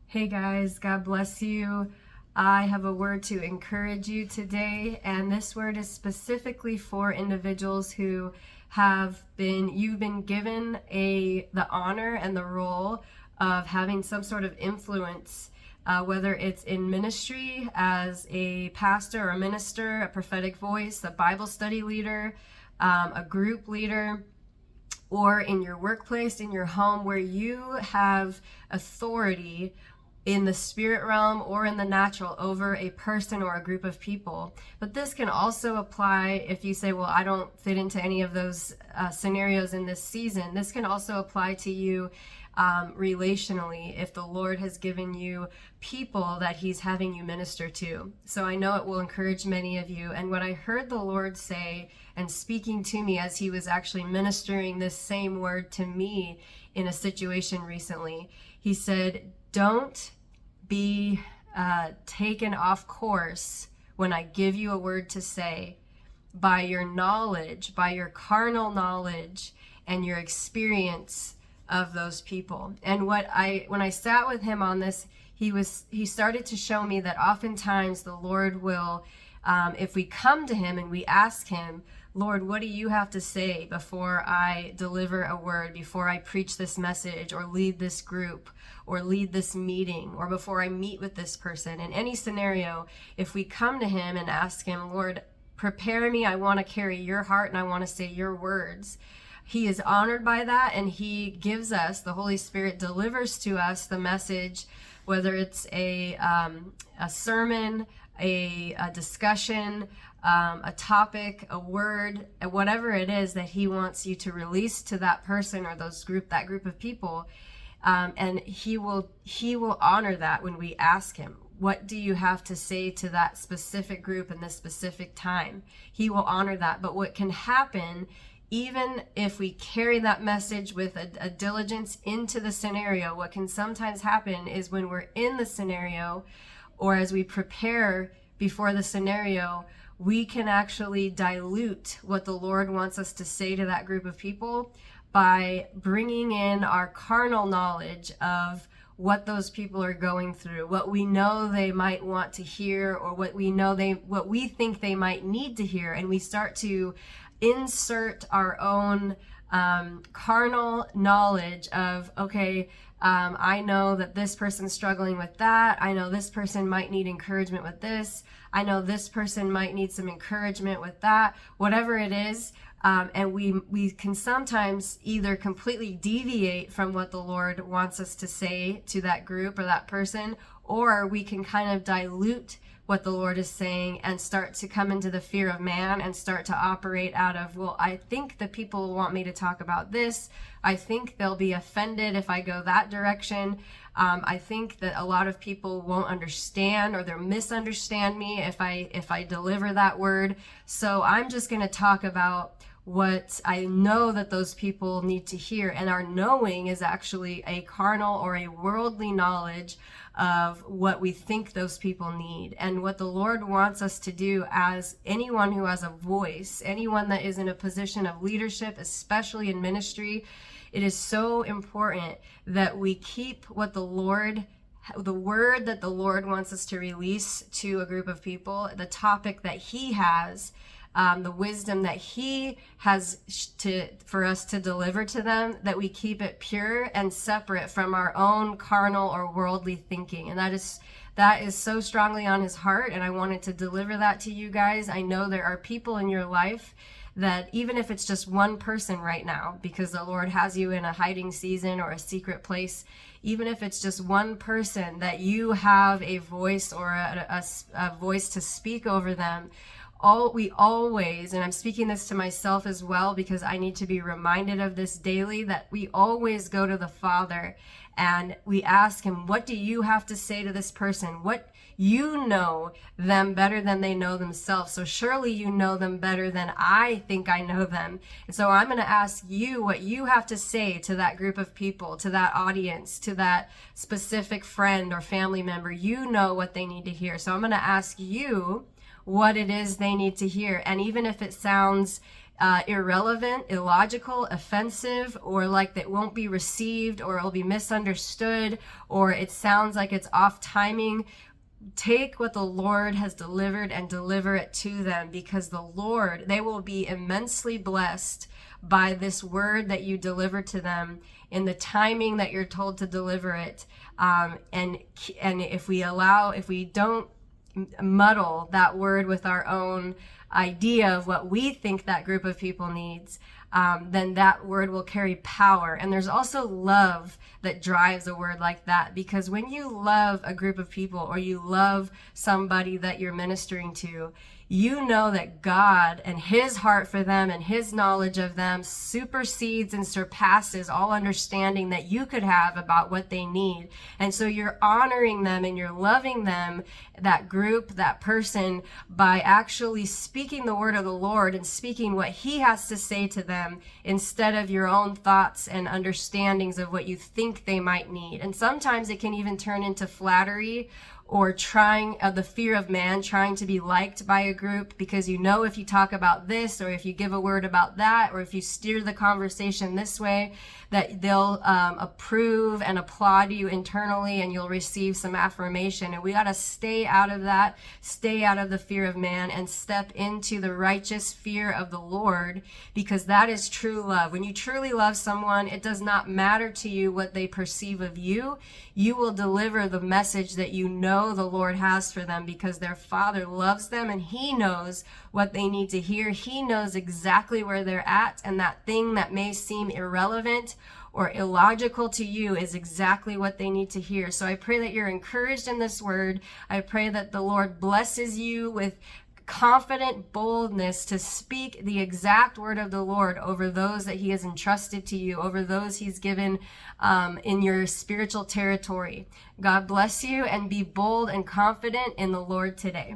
Hey guys, God bless you. I have a word to encourage you today, and this word is specifically for individuals who you've been given the honor and the role of having some sort of influence, whether it's in ministry as a pastor or a minister, a prophetic voice, a Bible study leader, a group leader, or in your workplace, in your home, where you have authority in the spirit realm or in the natural over a person or a group of people. But this can also apply if you say, well, I don't fit into any of those scenarios in this season. This can also apply to you relationally if the Lord has given you people that he's having you minister to. So I know it will encourage many of you. And what I heard the Lord say and speaking to me as he was actually ministering this same word to me in a situation recently, he said, don't be taken off course when I give you a word to say by your knowledge, by your carnal knowledge and your experience of those people. And when I sat with him on this, he started to show me that oftentimes the Lord will, if we come to him and we ask him, Lord, what do you have to say before I deliver a word, before I preach this message or lead this group or lead this meeting or before I meet with this person? In any scenario, if we come to him and ask him, Lord, prepare me, I want to carry your heart and I want to say your words. He is honored by that, and he gives us, the Holy Spirit delivers to us the message, whether it's a sermon, a discussion, a topic, a word, whatever it is that he wants you to release to that person or that group of people. And he will honor that when we ask him. What do you have to say to that specific group in this specific time? He will honor that. But what can happen, even if we carry that message with a diligence into the scenario, what can sometimes happen is when we're in the scenario or as we prepare before the scenario, we can actually dilute what the Lord wants us to say to that group of people by bringing in our carnal knowledge of what those people are going through, what we know they might want to hear, or what we think they might need to hear, and we start to insert our own carnal knowledge of, okay, I know that this person's struggling with that. I know this person might need encouragement with this. I know this person might need some encouragement with that, whatever it is. And we can sometimes either completely deviate from what the Lord wants us to say to that group or that person, or we can kind of dilute what the Lord is saying and start to come into the fear of man and start to operate out of, well, I think the people want me to talk about this. I think they'll be offended if I go that direction. I think that a lot of people won't understand, or they'll misunderstand me if I deliver that word. So I'm just going to talk about what I know that those people need to hear. And our knowing is actually a carnal or a worldly knowledge of what we think those people need. And what the Lord wants us to do, as anyone who has a voice, anyone that is in a position of leadership, especially in ministry, it is so important that we keep what the word that the Lord wants us to release to a group of people, the topic that he has, the wisdom that he has for us to deliver to them, that we keep it pure and separate from our own carnal or worldly thinking. And that is so strongly on his heart, and I wanted to deliver that to you guys. I know there are people in your life that, even if it's just one person right now, because the Lord has you in a hiding season or a secret place, even if it's just one person that you have a voice or a voice to speak over them, we always, and I'm speaking this to myself as well because I need to be reminded of this daily, that we always go to the Father and we ask him, what do you have to say to this person? What, you know them better than they know themselves. So surely you know them better than I think I know them. And so I'm going to ask you what you have to say to that group of people, to that audience, to that specific friend or family member. You know what they need to hear. So I'm going to ask you what it is they need to hear. And even if it sounds irrelevant, illogical, offensive, or like that won't be received, or it'll be misunderstood, or it sounds like it's off timing, take what the Lord has delivered and deliver it to them, because the Lord, they will be immensely blessed by this word that you deliver to them in the timing that you're told to deliver it. And if we don't muddle that word with our own idea of what we think that group of people needs, then that word will carry power. And there's also love that drives a word like that, because when you love a group of people, or you love somebody that you're ministering to, you know that God and his heart for them and his knowledge of them supersedes and surpasses all understanding that you could have about what they need. And so you're honoring them and you're loving them, that group, that person, by actually speaking the word of the Lord and speaking what he has to say to them, instead of your own thoughts and understandings of what you think they might need. And sometimes it can even turn into flattery, or the fear of man, trying to be liked by a group, because you know if you talk about this, or if you give a word about that, or if you steer the conversation this way, that they'll approve and applaud you internally, and you'll receive some affirmation. And we got to stay out of that, stay out of the fear of man, and step into the righteous fear of the Lord, because that is true love. When you truly love someone, it does not matter to you what they perceive of you. You will deliver the message that you know the Lord has for them, because their Father loves them and he knows what they need to hear. He knows exactly where they're at, and that thing that may seem irrelevant or illogical to you is exactly what they need to hear. So I pray that you're encouraged in this word. I pray that the Lord blesses you with confident boldness to speak the exact word of the Lord over those that he has entrusted to you, over those he's given in your spiritual territory. God bless you, and be bold and confident in the Lord today.